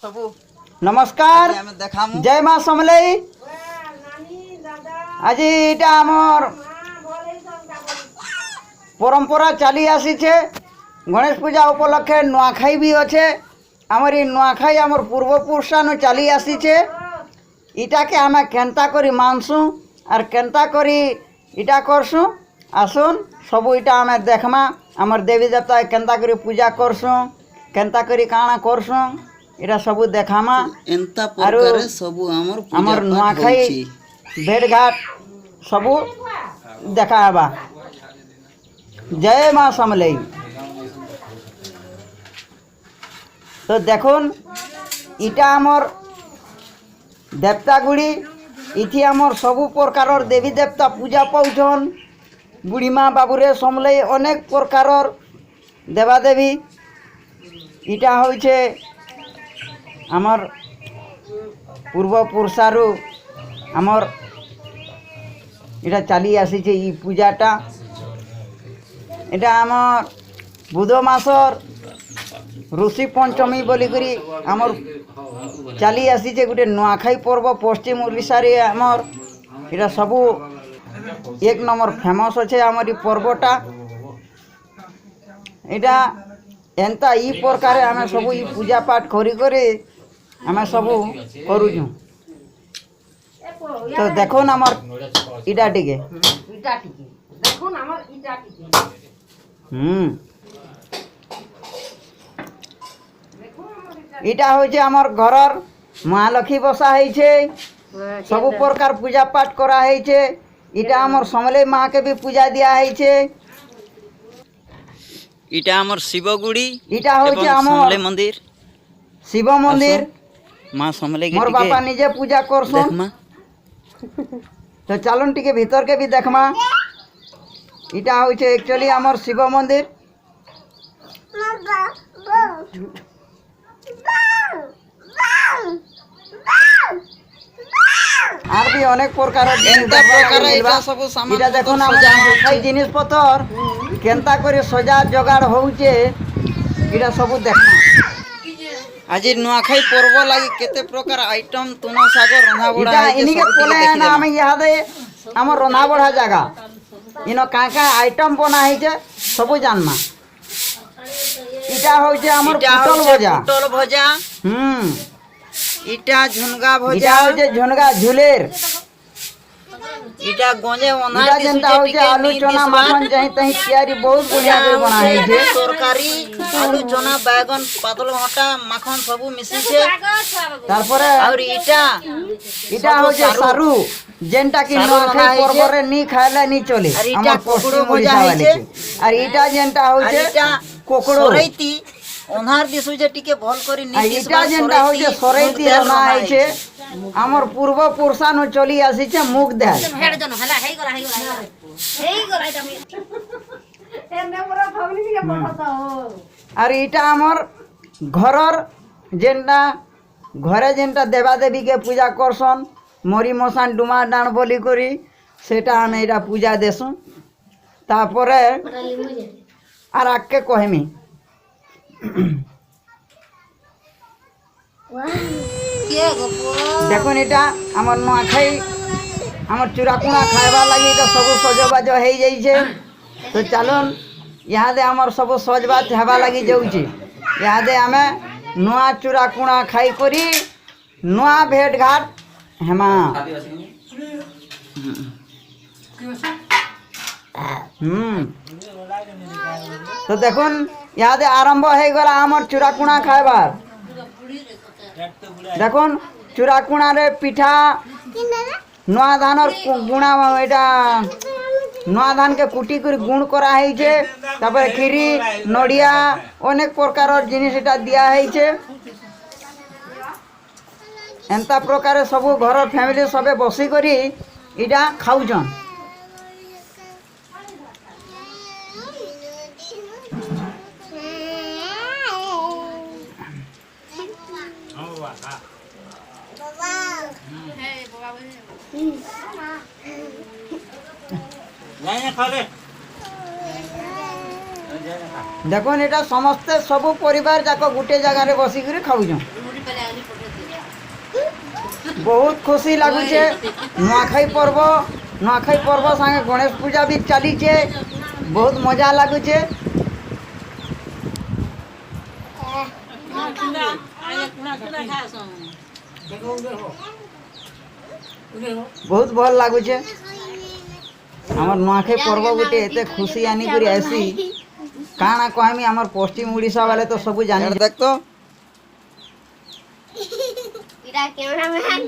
नमस्कार जय माँ समलई। आज इटा आमर परंपरा चली आसी गणेश पूजा उपलक्षे नुआखाई भी अच्छे। आमर ये नुआखाई आमर पूर्वपुरुषानु चली आसी इटा के आम केन्ता करी मानसु और केन्ता करी इटा करसु आसुन सबू इटा आम देखमा। आमर देवी देवता केन्ता करी पूजा करसु केन्ता करी काना करसु इटा सबू देखामा। आमर नुआखाई भेट घाट सबू देखाबा। जय माँ समलई। तो देखुन इटा आमर देवता गुड़ी इथि आमर सबू प्रकार देवी देवता पूजा पाउछन। बुढ़ी माँ बाबूरे समलई अनेक प्रकार देवादेवी इटा होइछे आमर पूर्वपुरुषारु आमर इटा चली आसी ई पूजाटा। इटा आमर बुध मासर ऋषि पंचमी बोलिकरी आमर चली आसी गोटे नुआखाई पर्व पश्चिम ओडिशा रे आमर इटा सबू एक नंबर फेमस अच्छे आमर पर्वटा। इटा एंता ई प्रकार आम सबू ई पूजा पाठ करी करे आम सबू करूँ। तो देखुन आमर इटा टिके इटा होइछे आमर घरर महालक्ष्मी बसा होइछे। सबू प्रकार पूजा पाठ करा होइछे। इटा आमर समलई माँ के भी पूजा दिया होइछे। इटा आमर शिवगुड़ी इटा होइछे आमर मंदिर शिव मंदिर माँ समलई के मोर बापा निजे पूजा करसोन। तो चलन टिके भीतर के भी देखमा। इटा होइछे एक्चुअली आमर शिव मंदिर। आर भी अनेक प्रकार इटा देखुन आमर जिनिस पतर केन्ता करे सजा जोगाड़ होउछे इटा सबू देखमा। आज नुआखाई पर्व लागि केते प्रकार आइटम तुना सागर रंधा बड़ा इटा इनिके पोले ना हम यादे हमर रंधा बड़ा जगह इनो का आइटम बना है सबू जानमा। इटा होइछे हमर पुटल भजा इटा झुनगा भजा इटा होइछे झुनगा झुलेर। इटा गंजे ओना इटा जेंता होइछे आलू चना माखन जही तही तैयारी बहुत बढ़िया कर बना है तरकारी आलू चना बैगन पातल घटा माखन सबू मिसी छे। तारपरे और इटा होइछे सारू जेंटा कि नुआखाई पर्व रे नी खाइले नी चले हमर पश्चिम ओडिशा वाले के। और इटा जेंटा होइछे कोकड़ो रैती ओनहार दिस होइछे टिके भल करी नी इटा जेंटा होइछे सरैती रना आइछे हमर पूर्व पुरुषानु चली आसीछे मुख दाल। और इटा हमर घरर जेंटा घरे जेंटा देवादेवी के पूजा करसन मरी मसान डुमा डाण बोली करी सेटा हम इटा पूजा देसु। तापरे आर आके कहमी देखुन इटा आमर नुआखाई आमर चूड़ाकुणा खाइबा लगी तो सब सजबाज हो जाइए। तो चलन इहादे आमर सब सजबाज हेबा लगी जाऊँचे। इहादे आमे नुआ चूड़ाकुणा खाई करी नुआ भेट घाट हेमा। तो देखुन इहादे आरंभ हो गला आमर चूड़ाकुणा खाइबार। देखुन चूड़ाकुणा रे पिठा नुआ धानर गुणा एटा नुआ धान के कुटी कर गुण करा है। तापर खीरी नड़िया अनेक प्रकार जिनिस एटा दिया है। एंता प्रकार सबू घर फैमिली सबे बसी करी इटा खाऊछन। देखो एटा समस्ते सबू परिवार जाक गोटे जगार बसिक खाऊँ। बहुत खुशी लगुचे। नुआखाई पर्व संगे गणेश पूजा भी चलीचे, बहुत मजा लगुचे। बहुत भल लगुचे। आमर नुआखाई पर्व गोटे एते खुशी आनी करी आसी काना कहमी। आमर पश्चिम उड़ीसा वाले तो सब जाने। देख तो कैमरामैन